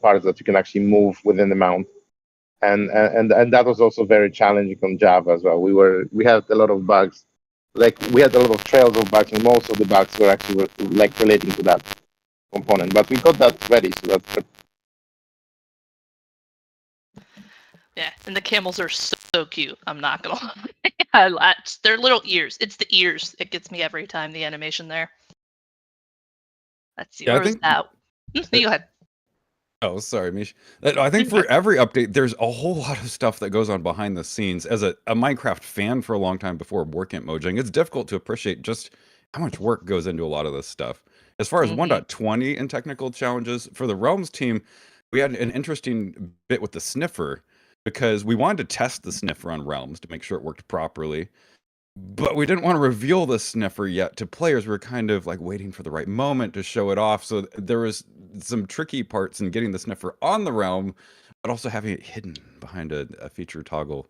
parts that you can actually move within the mount. And that was also very challenging on Java as well. We had a lot of bugs, like we had a lot of trails of bugs, and most of the bugs were actually like relating to that component. But we got that ready, so that's good. Yeah, and the camels are so cute. I'm not gonna lie. Their little ears. It's the ears. It gets me every time, the animation there. Let's see. Yeah, where was that? You go ahead. Oh, sorry, Mish. I think for every update, there's a whole lot of stuff that goes on behind the scenes. As a Minecraft fan for a long time before working at Mojang, it's difficult to appreciate just how much work goes into a lot of this stuff. As far as 1.20 and technical challenges, for the Realms team, we had an interesting bit with the sniffer because we wanted to test the sniffer on Realms to make sure it worked properly. But we didn't want to reveal the sniffer yet to players. We were kind of like waiting for the right moment to show it off. So there was some tricky parts in getting the sniffer on the realm, but also having it hidden behind a feature toggle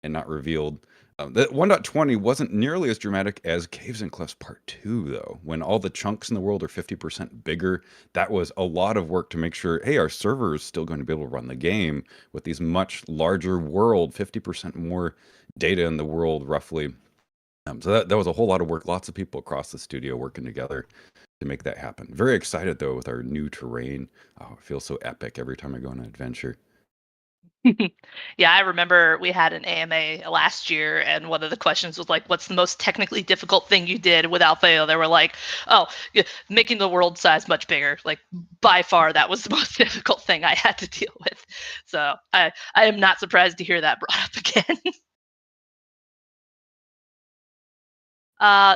and not revealed. The 1.20 wasn't nearly as dramatic as Caves and Cliffs Part 2, though. When all the chunks in the world are 50% bigger, that was a lot of work to make sure, hey, our server is still going to be able to run the game with these much larger world, 50% more data in the world, roughly. So that was a whole lot of work. Lots of people across the studio working together to make that happen. Very excited, though, with our new terrain. Oh, it feels so epic every time I go on an adventure. Yeah, I remember we had an AMA last year, and one of the questions was like, what's the most technically difficult thing you did without fail? They were like, oh, making the world size much bigger. Like, by far, that was the most difficult thing I had to deal with. So I am not surprised to hear that brought up again.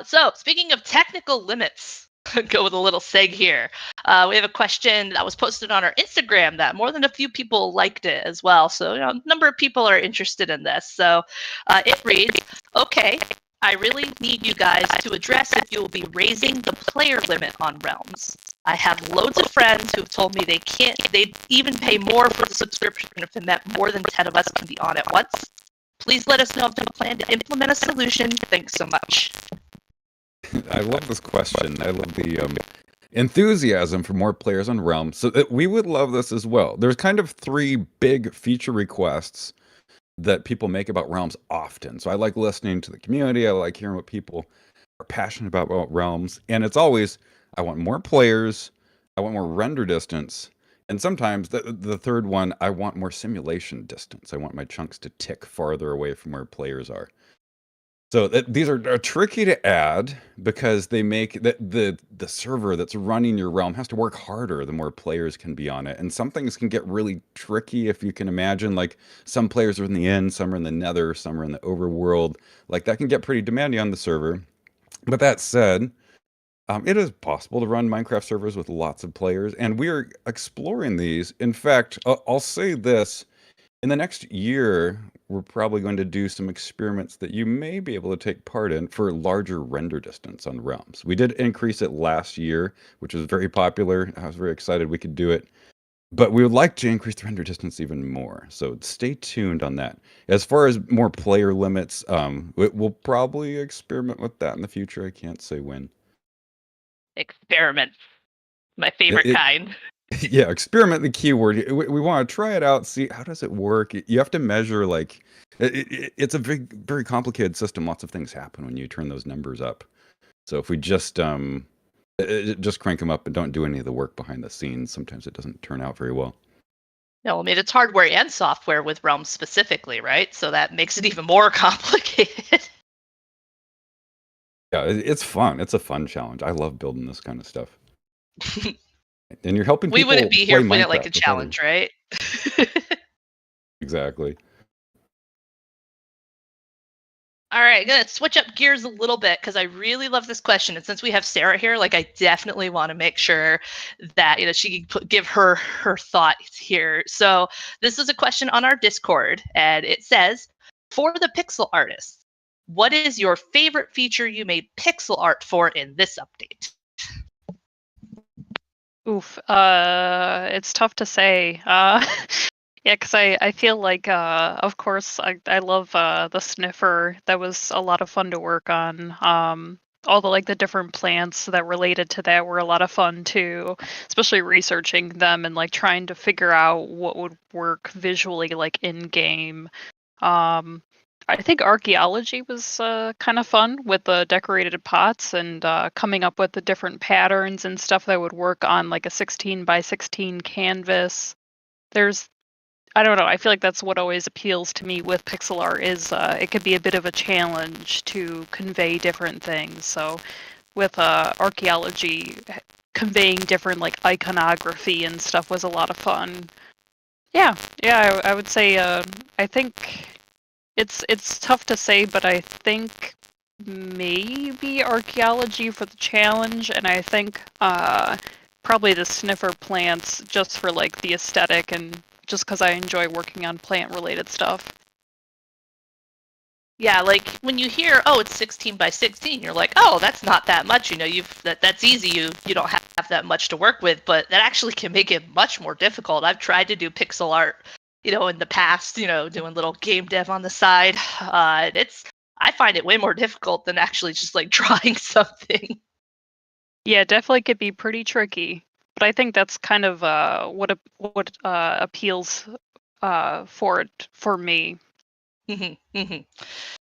So speaking of technical limits, go with a little seg here. We have a question that was posted on our Instagram that more than a few people liked it as well. So a number of people are interested in this. So it reads, okay, I really need you guys to address if you will be raising the player limit on Realms. I have loads of friends who've told me they'd even pay more for the subscription if it meant more than 10 of us can be on at once. Please let us know if you plan to implement a solution. Thanks so much. I love this question. I love the enthusiasm for more players on Realm. So we would love this as well. There's kind of 3 big feature requests that people make about Realms often. So I like listening to the community. I like hearing what people are passionate about Realms. And it's always, I want more players. I want more render distance. And sometimes the third one, I want more simulation distance. I want my chunks to tick farther away from where players are. So these are tricky to add because they make the server that's running your realm has to work harder the more players can be on it. And some things can get really tricky if you can imagine, like some players are in the end, some are in the nether, some are in the overworld. Like that can get pretty demanding on the server. But that said, it is possible to run Minecraft servers with lots of players, and we are exploring these. In fact, I'll say this. In the next year, we're probably going to do some experiments that you may be able to take part in for larger render distance on Realms. We did increase it last year, which was very popular. I was very excited we could do it. But we would like to increase the render distance even more. So stay tuned on that. As far as more player limits, we'll probably experiment with that in the future. I can't say when. Experiment. My favorite kind. Yeah, experiment the keyword. We want to try it out, see how does it work. You have to measure, like, it's a very complicated system. Lots of things happen when you turn those numbers up. So if we just crank them up and don't do any of the work behind the scenes, sometimes it doesn't turn out very well. No, I mean, it's hardware and software with Realms specifically, right? So that makes it even more complicated. Yeah, it's fun. It's a fun challenge. I love building this kind of stuff. And you're helping people. We wouldn't be here if we didn't like Minecraft a challenge, right? Exactly. All right, gonna switch up gears a little bit because I really love this question, and since we have Sarah here, like I definitely want to make sure that she can give her thoughts here. So this is a question on our Discord, and it says, for the pixel artists, what is your favorite feature you made pixel art for in this update? Oof, it's tough to say. Yeah, because I feel like, of course, I love the sniffer. That was a lot of fun to work on. all the like the different plants that related to that were a lot of fun too, especially researching them and like trying to figure out what would work visually like in game. I think archaeology was kind of fun with the decorated pots and coming up with the different patterns and stuff that would work on like a 16 by 16 canvas. I don't know, I feel like that's what always appeals to me with pixel art is it could be a bit of a challenge to convey different things. So with archaeology, conveying different like iconography and stuff was a lot of fun. Yeah, I would say I think it's tough to say, but I think maybe archaeology for the challenge, and I think probably the sniffer plants just for like the aesthetic and just because I enjoy working on plant related stuff. Yeah, like when you hear, oh, it's 16 by 16, you're like, oh, that's not that much. You know, that's easy. You don't have that much to work with, but that actually can make it much more difficult. I've tried to do pixel art, in the past, doing little game dev on the side. I find it way more difficult than actually just like drawing something. Yeah, definitely could be pretty tricky, but I think that's kind of what appeals for me.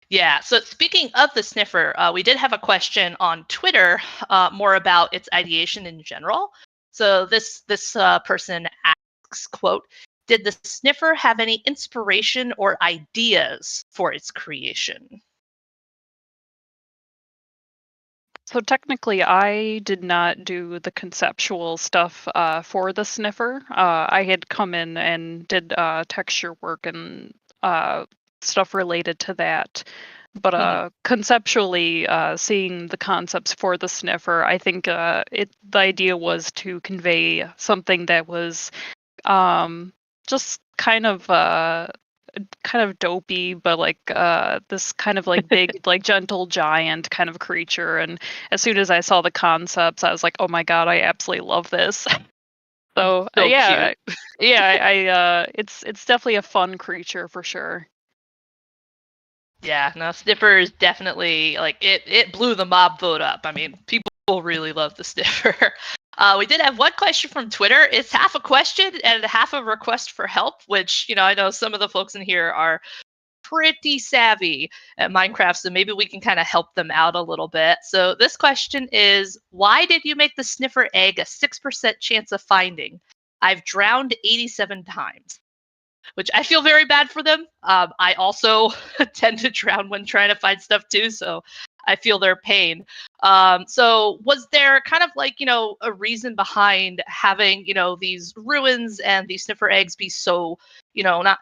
Yeah, so speaking of the sniffer, we did have a question on Twitter more about its ideation in general. So this person asks, quote, did the sniffer have any inspiration or ideas for its creation? So technically, I did not do the conceptual stuff for the sniffer. I had come in and did texture work and stuff related to that. But conceptually, seeing the concepts for the sniffer, I think the idea was to convey something that was just kind of dopey, but like this kind of like big, like gentle giant kind of creature. And as soon as I saw the concepts, I was like, oh my god, I absolutely love this. So yeah, cute. yeah, it's definitely a fun creature for sure. Yeah, no, Sniffer is definitely like it blew the mob vote up. I mean, people really love the Sniffer. We did have one question from Twitter. It's half a question and half a request for help, which, I know some of the folks in here are pretty savvy at Minecraft, so maybe we can kind of help them out a little bit. So this question is, why did you make the Sniffer egg a 6% chance of finding? I've drowned 87 times. Which I feel very bad for them. I also tend to drown when trying to find stuff too, so I feel their pain. So was there kind of like, a reason behind having, these ruins and these sniffer eggs be so, not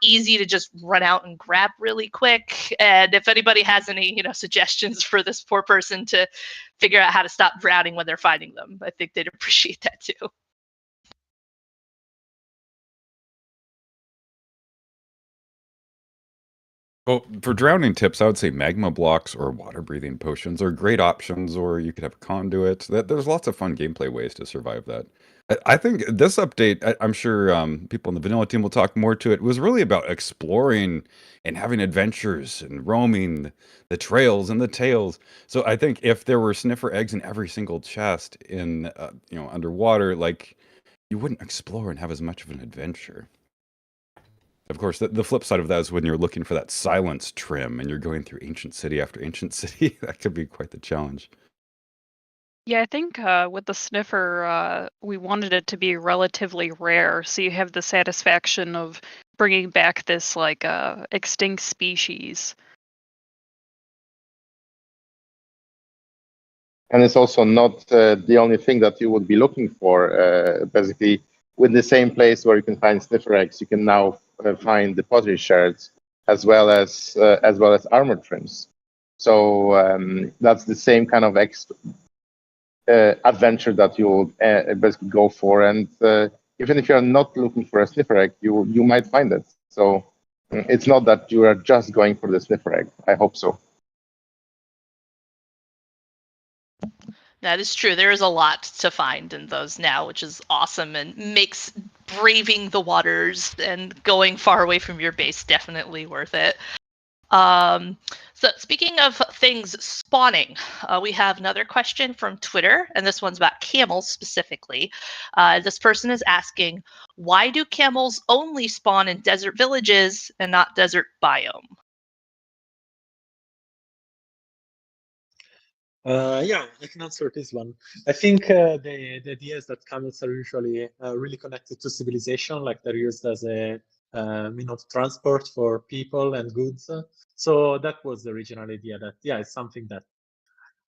easy to just run out and grab really quick? And if anybody has any, suggestions for this poor person to figure out how to stop drowning when they're finding them, I think they'd appreciate that too. Well, for drowning tips, I would say magma blocks or water breathing potions are great options, or you could have a conduit. There's lots of fun gameplay ways to survive that. I think this update, I'm sure people in the vanilla team will talk more to it, was really about exploring and having adventures and roaming the trails and the tails. So I think if there were sniffer eggs in every single chest in, underwater, like you wouldn't explore and have as much of an adventure. Of course, the flip side of that is when you're looking for that silence trim and you're going through ancient city after ancient city, that could be quite the challenge. Yeah, I think with the sniffer, we wanted it to be relatively rare, so you have the satisfaction of bringing back this like extinct species. And it's also not the only thing that you would be looking for. Basically, with the same place where you can find sniffer eggs, you can now find the pottery shards as well as armor trims. So that's the same kind of adventure that you'll basically go for. And even if you're not looking for a sniffer egg, you might find it. So it's not that you are just going for the sniffer egg. I hope so. That is true. There is a lot to find in those now, which is awesome and makes braving the waters and going far away from your base definitely worth it. So speaking of things spawning, we have another question from Twitter, and this one's about camels specifically. This person is asking, why do camels only spawn in desert villages and not desert biome? Yeah, I can answer this one. I think the idea is that camels are usually really connected to civilization, like they're used as a mean of transport for people and goods. So that was the original idea. That it's something that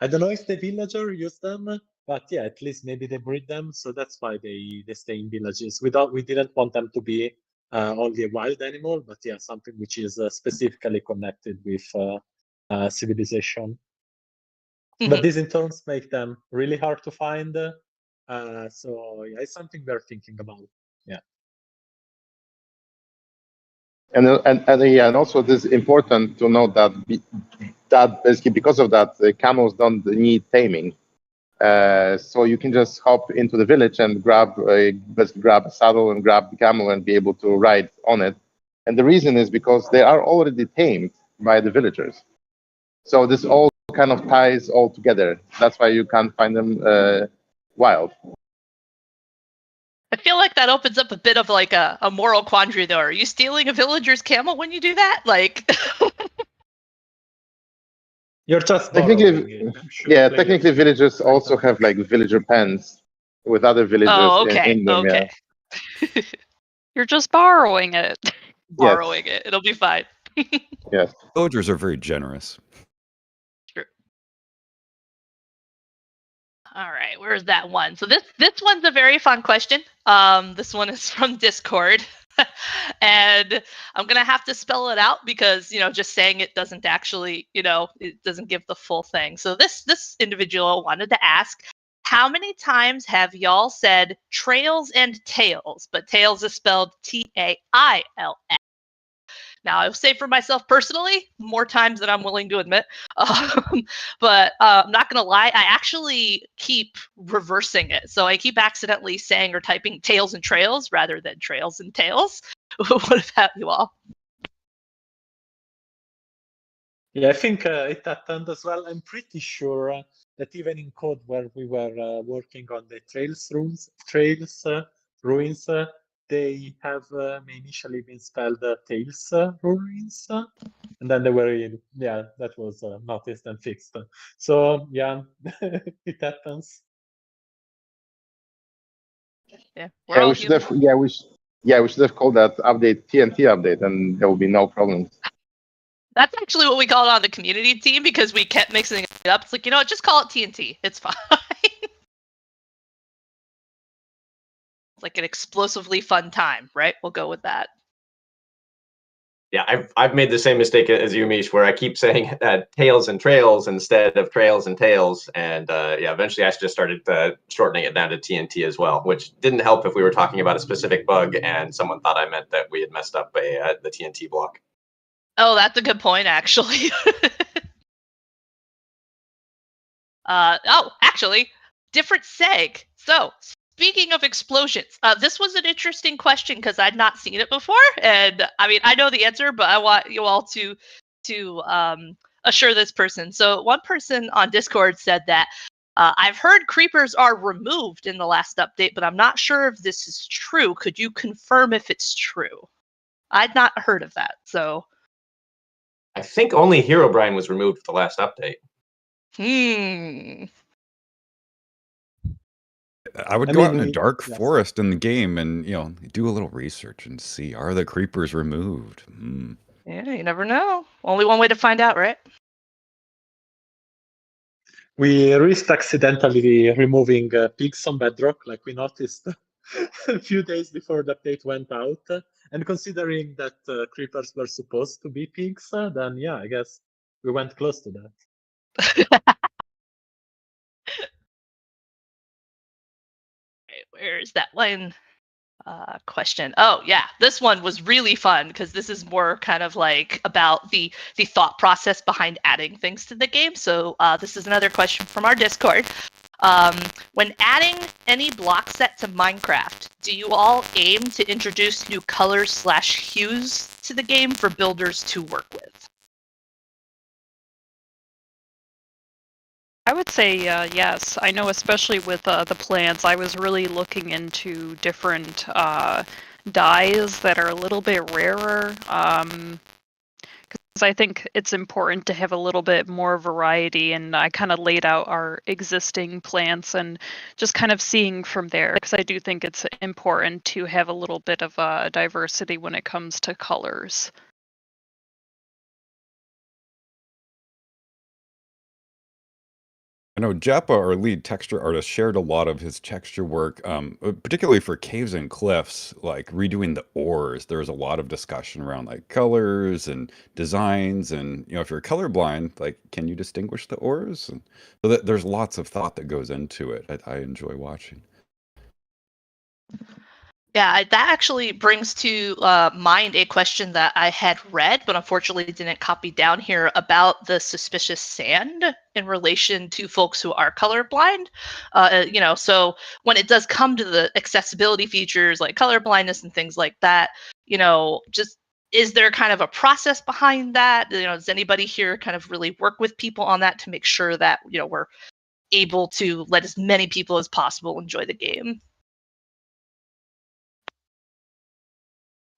I don't know if the villager use them, but yeah, at least maybe they breed them. So that's why they stay in villages. We didn't want them to be only a wild animal, but yeah, something which is specifically connected with civilization. But these in turns make them really hard to find. So yeah, it's something we're thinking about. Yeah. And also this is important to note that that basically because of that, the camels don't need taming. So you can just hop into the village and grab a saddle and grab the camel and be able to ride on it. And the reason is because they are already tamed by the villagers. So this all kind of ties all together. That's why you can't find them wild. I feel like that opens up a bit of like a moral quandary, though. Are you stealing a villager's camel when you do that? Like, You're just technically, technically villagers also have like villager pens with other villagers in them. Okay. Yeah. You're just borrowing it. Borrowing it. It'll be fine. Yes. Villagers are very generous. True. All right, where's that one? So this one's a very fun question. This one is from Discord. And I'm gonna have to spell it out because just saying it doesn't actually it doesn't give the full thing. So this individual wanted to ask, how many times have y'all said trails and tails, but tails is spelled Tails? Now, I will say for myself personally, more times than I'm willing to admit. But I'm not going to lie, I actually keep reversing it. So I keep accidentally saying or typing tails and trails rather than trails and tails. What about you all? Yeah, I think it happened as well. I'm pretty sure that even in code where we were working on the trails ruins, they have initially been spelled tails ruins, and then they were that was noticed and fixed. So yeah, it happens. Yeah, we should have called that update TNT update, and there will be no problems. That's actually what we call it on the community team because we kept mixing it up. It's like, just call it TNT. It's fine. It's like an explosively fun time, right? We'll go with that. Yeah, I've made the same mistake as you, Mish, where I keep saying tails and trails instead of trails and tails, and eventually I just started shortening it down to TNT as well, which didn't help if we were talking about a specific bug and someone thought I meant that we had messed up the TNT block. Oh, that's a good point, actually. Actually, different seg. So, speaking of explosions, this was an interesting question because I'd not seen it before, and I mean I know the answer, but I want you all to assure this person. So, one person on Discord said that I've heard creepers are removed in the last update, but I'm not sure if this is true. Could you confirm if it's true? I'd not heard of that, so. I think only Herobrine was removed with the last update. I would go out in a dark forest in the game and do a little research and see, are the creepers removed? Yeah, you never know. Only one way to find out, right? We risked accidentally removing pigs on Bedrock, like we noticed a few days before the update went out. And considering that creepers were supposed to be pigs, then yeah, I guess we went close to that. Where's that one question? Oh yeah, this one was really fun because this is more kind of like about the thought process behind adding things to the game. So this is another question from our Discord. When adding any block set to Minecraft, do you all aim to introduce new colors / hues to the game for builders to work with? I would say yes. I know, especially with the plants, I was really looking into different dyes that are a little bit rarer. Because I think it's important to have a little bit more variety, and I kind of laid out our existing plants and just kind of seeing from there, because I do think it's important to have a little bit of diversity when it comes to colors. I know Japa, our lead texture artist, shared a lot of his texture work, particularly for caves and cliffs, like redoing the ores. There was a lot of discussion around like colors and designs, and if you're colorblind, like, can you distinguish the ores? And so there's lots of thought that goes into it. I enjoy watching. Yeah, that actually brings to mind a question that I had read, but unfortunately didn't copy down here, about the suspicious sand in relation to folks who are colorblind. So when it does come to the accessibility features like color blindness and things like that, just is there kind of a process behind that? Does anybody here kind of really work with people on that to make sure that we're able to let as many people as possible enjoy the game?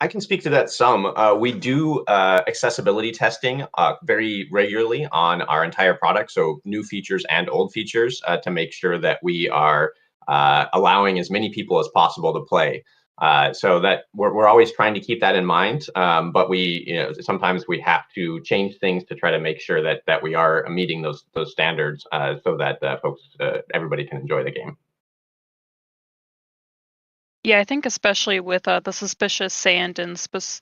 I can speak to that some. We do accessibility testing very regularly on our entire product, so new features and old features, to make sure that we are allowing as many people as possible to play. So that we're always trying to keep that in mind, but sometimes we have to change things to try to make sure that we are meeting those standards, so that everybody can enjoy the game. Yeah, I think especially with the suspicious sand and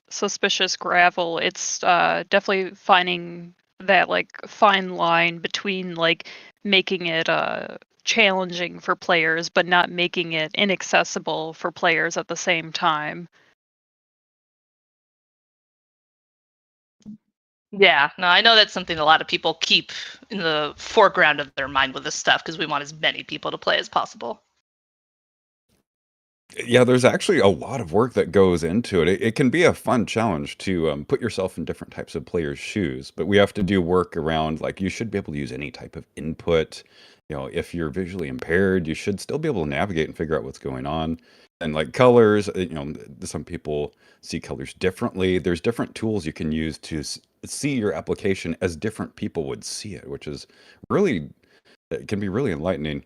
suspicious gravel, it's definitely finding that like fine line between like making it challenging for players, but not making it inaccessible for players at the same time. Yeah, no, I know that's something a lot of people keep in the foreground of their mind with this stuff because we want as many people to play as possible. Yeah, there's actually a lot of work that goes into it. It can be a fun challenge to put yourself in different types of players' shoes, but we have to do work around, like, you should be able to use any type of input. If you're visually impaired, you should still be able to navigate and figure out what's going on. And like colors, some people see colors differently. There's different tools you can use to see your application as different people would see it, which is really, it can be really enlightening.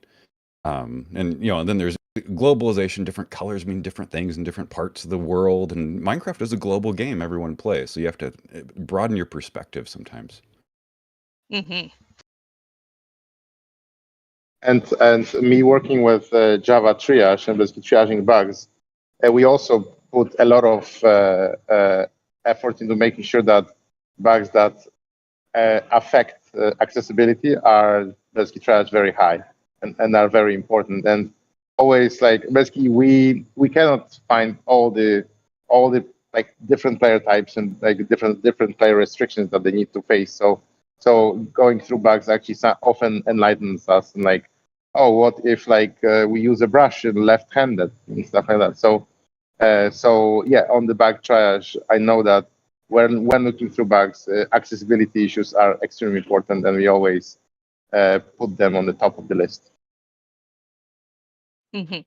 And then there's globalization. Different colors mean different things in different parts of the world. And Minecraft is a global game everyone plays, so you have to broaden your perspective sometimes. Mm-hmm. And me working with Java Triage and basically triaging bugs, we also put a lot of effort into making sure that bugs that affect accessibility are basically triaged very high and are very important. And always, like, basically we cannot find all the like different player types and like different player restrictions that they need to face. So going through bugs actually often enlightens us, and like, oh, what if like we use a brush left-handed and stuff like that. So yeah, on the bug triage, I know that when looking through bugs, accessibility issues are extremely important, and we always put them on the top of the list. Mm-hmm.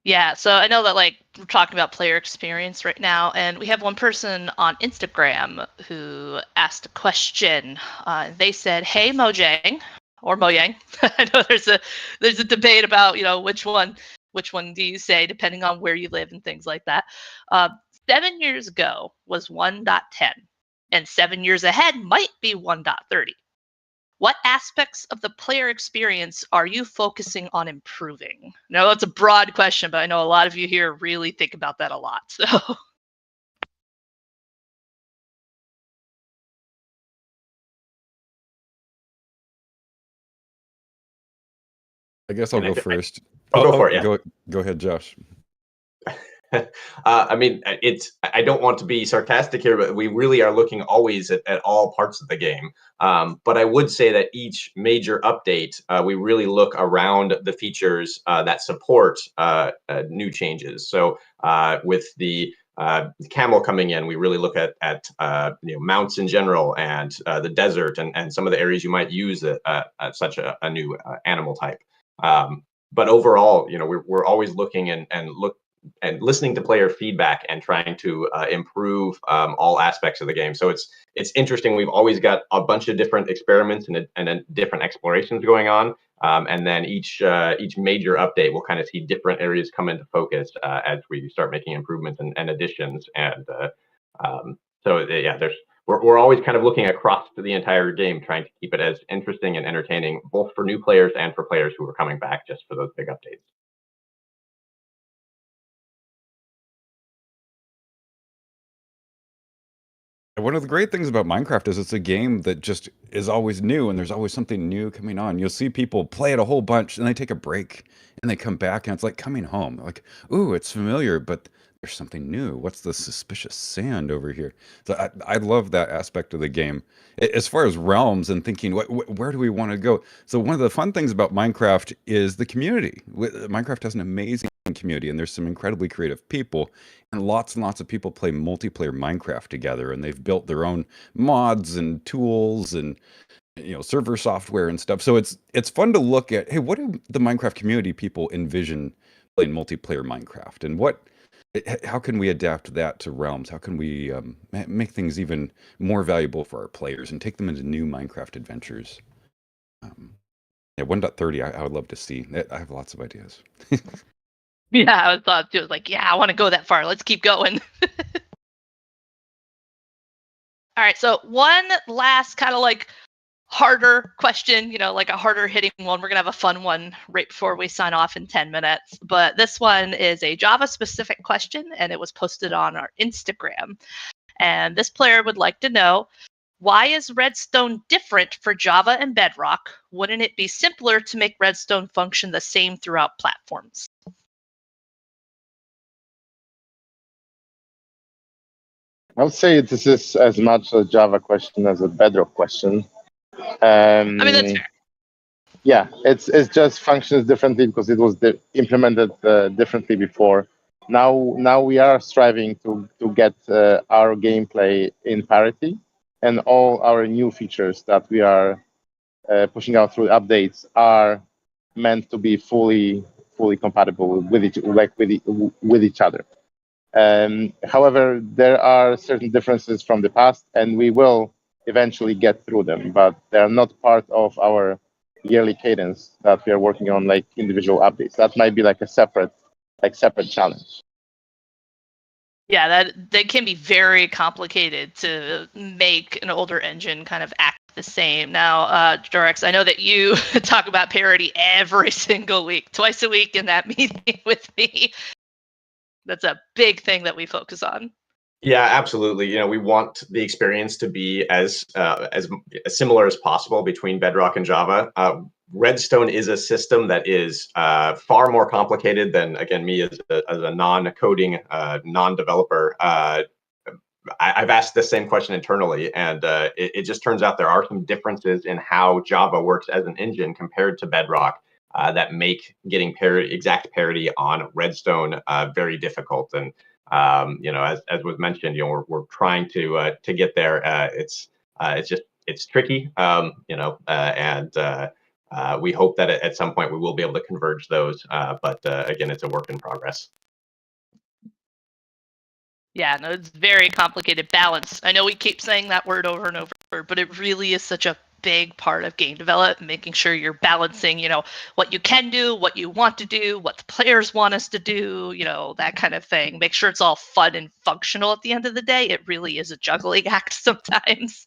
Yeah, so I know that like we're talking about player experience right now, and we have one person on Instagram who asked a question. They said, "Hey Mojang or Mojang." I know there's a debate about which one do you say depending on where you live and things like that. 7 years ago was 1.10, and 7 years ahead might be 1.30. What aspects of the player experience are you focusing on improving? Now, that's a broad question, but I know a lot of you here really think about that a lot. So, I guess I'll go first. Go for it. Yeah. Go ahead, Josh. I mean, I don't want to be sarcastic here, but we really are looking always at all parts of the game. But I would say that each major update, we really look around the features that support new changes. So with the camel coming in, we really look at mounts in general and the desert and some of the areas you might use such a new animal type. But overall, we're always looking and listening to player feedback and trying to improve all aspects of the game. So it's interesting. We've always got a bunch of different experiments and different explorations going on. And then each major update will kind of see different areas come into focus as we start making improvements and additions. And we're always kind of looking across the entire game, trying to keep it as interesting and entertaining, both for new players and for players who are coming back just for those big updates. One of the great things about Minecraft is it's a game that just is always new, and there's always something new coming on. You'll see people play it a whole bunch, and they take a break, and they come back, and it's like coming home. Like, ooh, it's familiar, but there's something new. What's the suspicious sand over here? So I love that aspect of the game. As far as realms and thinking, where do we want to go? So one of the fun things about Minecraft is the community. Minecraft has an amazing community, and there's some incredibly creative people, and lots of people play multiplayer Minecraft together, and they've built their own mods and tools and server software and stuff. So it's fun to look at, hey, what do the Minecraft community people envision playing multiplayer Minecraft, and how can we adapt that to Realms? How can we make things even more valuable for our players and take them into new Minecraft adventures? 1.30, I would love to see. I have lots of ideas. Yeah, I thought it was like, yeah, I want to go that far. Let's keep going. All right, so one last kind of like harder question, like a harder hitting one. We're going to have a fun one right before we sign off in 10 minutes. But this one is a Java specific question, and it was posted on our Instagram. And this player would like to know, why is Redstone different for Java and Bedrock? Wouldn't it be simpler to make Redstone function the same throughout platforms? I would say this is as much a Java question as a Bedrock question. I mean, that's fair. Yeah, it's just functions differently because it was implemented differently before. Now we are striving to get our gameplay in parity, and all our new features that we are pushing out through updates are meant to be fully compatible with each other. However, there are certain differences from the past, and we will eventually get through them, but they are not part of our yearly cadence that we are working on, like individual updates. That might be like a separate challenge. Yeah, that can be very complicated to make an older engine kind of act the same. Now, Dorex, I know that you talk about parity every single week, twice a week in that meeting with me. That's a big thing that we focus on. Yeah, absolutely. We want the experience to be as similar as possible between Bedrock and Java. Redstone is a system that is far more complicated than, again, me as a non-coding, non-developer. I've asked the same question internally, and it just turns out there are some differences in how Java works as an engine compared to Bedrock that make getting exact parity on Redstone very difficult. And as was mentioned, we're trying to get there. It's tricky, and we hope that at some point we will be able to converge those. But again, it's a work in progress. Yeah, no, it's very complicated balance. I know we keep saying that word over and over, but it really is such a big part of game development, making sure you're balancing, what you can do, what you want to do, what the players want us to do, that kind of thing. Make sure it's all fun and functional at the end of the day. It really is a juggling act sometimes.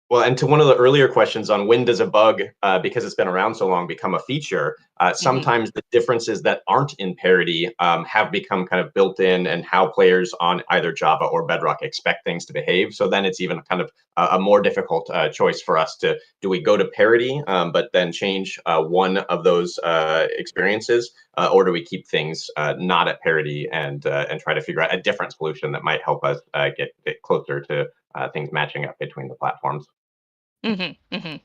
Well, and to one of the earlier questions on when does a bug, because it's been around so long, become a feature, sometimes the differences that aren't in parity have become kind of built in and how players on either Java or Bedrock expect things to behave. So then it's even kind of a more difficult choice for us do we go to parity, but then change one of those experiences, or do we keep things not at parity and try to figure out a different solution that might help us get closer to things matching up between the platforms. Mm-hmm, mm-hmm.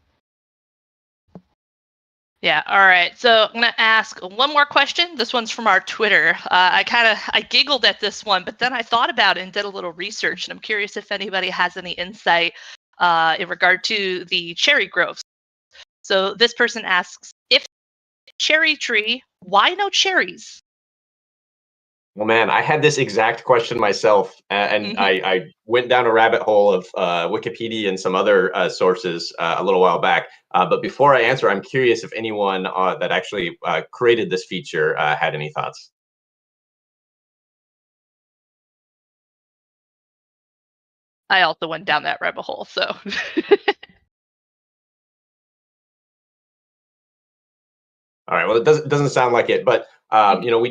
Yeah. All right. So I'm gonna ask one more question. This one's from our Twitter. I giggled at this one, but then I thought about it and did a little research, and I'm curious if anybody has any insight in regard to the cherry groves. So this person asks, if cherry tree, why no cherries? Well, man, I had this exact question myself, and I went down a rabbit hole of Wikipedia and some other sources a little while back. But before I answer, I'm curious if anyone that actually created this feature had any thoughts. I also went down that rabbit hole, so. All right. Well, it doesn't sound like it, but you know,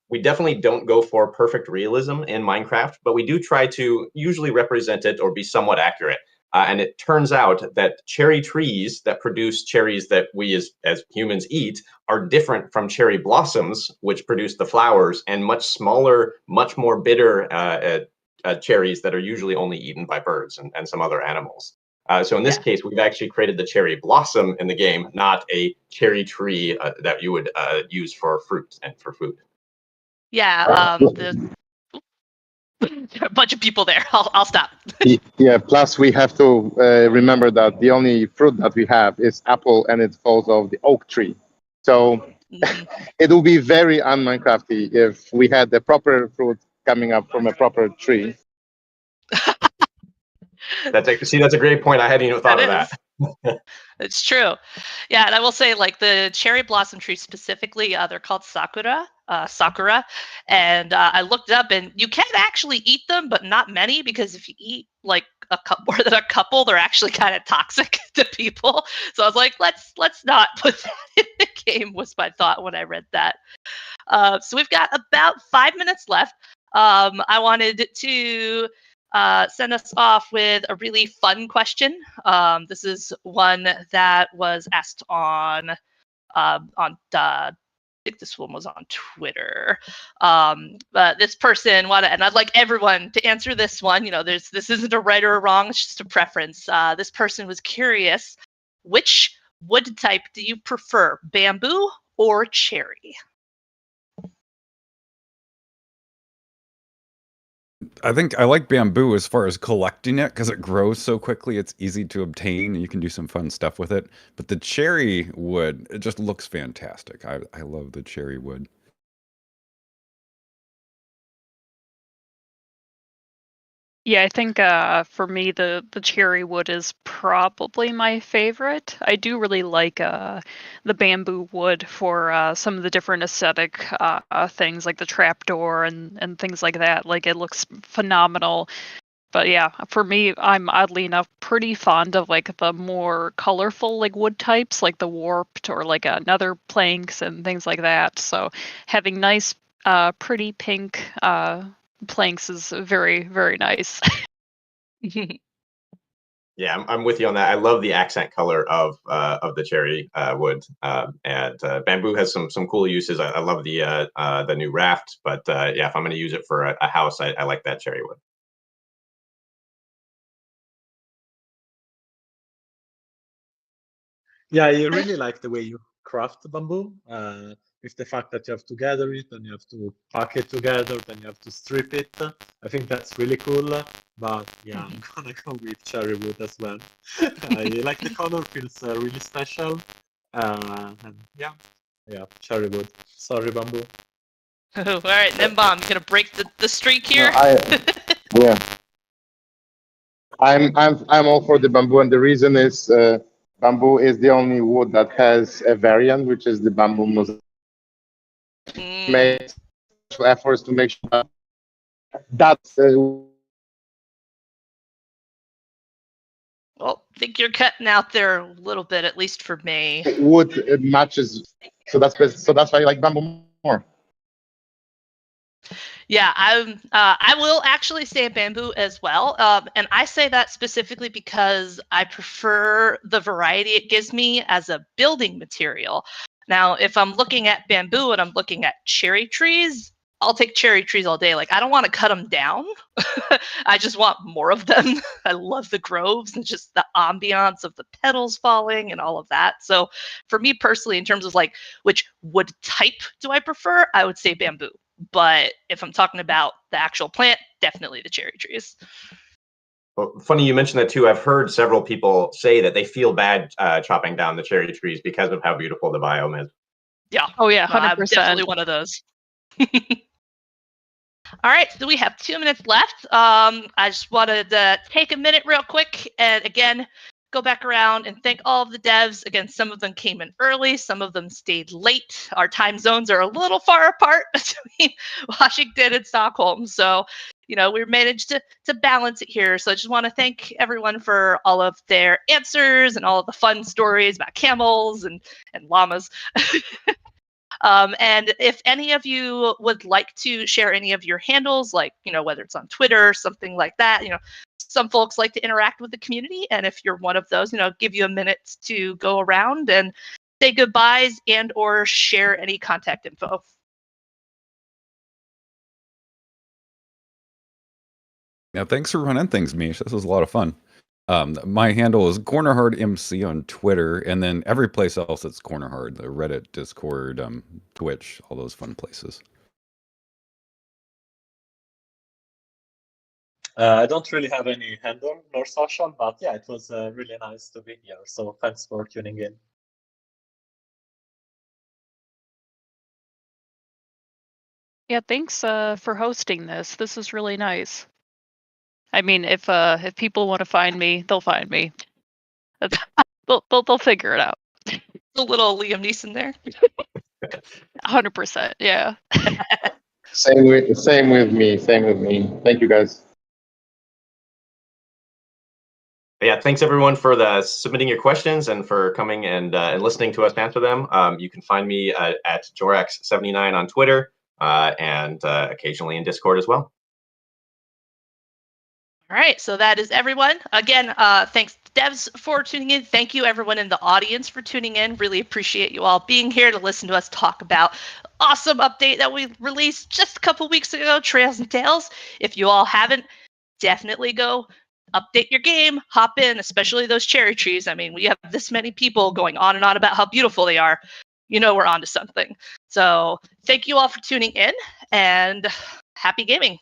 we definitely don't go for perfect realism in Minecraft, but we do try to usually represent it or be somewhat accurate. And it turns out that cherry trees that produce cherries that we as humans eat are different from cherry blossoms, which produce the flowers, and much smaller, much more bitter cherries that are usually only eaten by birds and some other animals. So in this case, we've actually created the cherry blossom in the game, not a cherry tree that you would use for fruit and for food. Yeah. A bunch of people there. I'll stop. Yeah. Plus, we have to remember that the only fruit that we have is apple, and it falls off the oak tree. So it will be very un-Minecrafty if we had the proper fruit coming up from a proper tree. That's a great point. I hadn't even thought of that. It's true. Yeah, and I will say, like, the cherry blossom trees specifically, they're called sakura. And I looked up, and you can actually eat them, but not many, because if you eat like more than a couple, they're actually kind of toxic to people. So I was like, let's not put that in the game. Was my thought when I read that. So we've got about 5 minutes left. I wanted to send us off with a really fun question. This is one that was asked on I think this one was on Twitter. But this person wanted, and I'd like everyone to answer this one. You know, this isn't a right or a wrong; it's just a preference. This person was curious, which wood type do you prefer, bamboo or cherry? I think I like bamboo as far as collecting it because it grows so quickly. It's easy to obtain and you can do some fun stuff with it. But the cherry wood, it just looks fantastic. I love the cherry wood. Yeah, I think for me the cherry wood is probably my favorite. I do really like the bamboo wood for some of the different aesthetic things like the trapdoor and things like that. Like it looks phenomenal. But yeah, for me, I'm oddly enough pretty fond of like the more colorful like wood types, like the warped or like nether planks and things like that. So having nice, pretty pink planks is very, very nice. Yeah, I'm with you on that. I love the accent color of the cherry wood, and bamboo has some cool uses. I love the new raft, but yeah, if I'm going to use it for a house, I like that cherry wood. Yeah, I really like the way you craft the bamboo. With the fact that you have to gather it, then you have to pack it together, then you have to strip it. I think that's really cool. But yeah, I'm gonna go with cherry wood as well. I like the color, feels really special. And yeah, cherry wood. Sorry, bamboo. All right, Nimbom, you gonna break the streak here? Yeah. I'm all for the bamboo, and the reason is bamboo is the only wood that has a variant, which is the bamboo mosaic. Made efforts to make sure that's Well, I think you're cutting out there a little bit, at least for me. wood matches. So that's why I like bamboo more. Yeah, I will actually say bamboo as well, and I say that specifically because I prefer the variety it gives me as a building material. Now, if I'm looking at bamboo and I'm looking at cherry trees, I'll take cherry trees all day. Like, I don't want to cut them down. I just want more of them. I love the groves and just the ambiance of the petals falling and all of that. So for me personally, in terms of like which wood type do I prefer, I would say bamboo. But if I'm talking about the actual plant, definitely the cherry trees. Well, funny you mentioned that too. I've heard several people say that they feel bad chopping down the cherry trees because of how beautiful the biome is. Yeah. Oh yeah, I'm 100%. definitely one of those. All right, so we have 2 minutes left. I just wanted to take a minute real quick and again, go back around and thank all of the devs. Again, some of them came in early, some of them stayed late. Our time zones are a little far apart between Washington and Stockholm. So, we managed to balance it here. So I just want to thank everyone for all of their answers and all of the fun stories about camels and llamas. And if any of you would like to share any of your handles, like, whether it's on Twitter, something like that, some folks like to interact with the community. And if you're one of those, give you a minute to go around and say goodbyes and or share any contact info. Yeah, thanks for running things, Mish. This was a lot of fun. My handle is CornerHardMC on Twitter, and then every place else it's CornerHard, the Reddit, Discord, Twitch, all those fun places. I don't really have any handle nor social, but yeah, it was really nice to be here. So thanks for tuning in. Yeah, thanks for hosting this. This is really nice. I mean, if people want to find me, they'll find me. They'll figure it out. A little Liam Neeson there. 100%. Yeah. Same with me. Thank you, guys. Yeah, thanks everyone for submitting your questions and for coming and listening to us answer them. You can find me at Jorax79 on Twitter and occasionally in Discord as well. All right, so that is everyone. Again, thanks devs for tuning in. Thank you everyone in the audience for tuning in. Really appreciate you all being here to listen to us talk about awesome update that we released just a couple weeks ago, Trails and Tales. If you all haven't, definitely go update your game, hop in, especially those cherry trees. I mean, we have this many people going on and on about how beautiful they are. We're onto something. So thank you all for tuning in and happy gaming.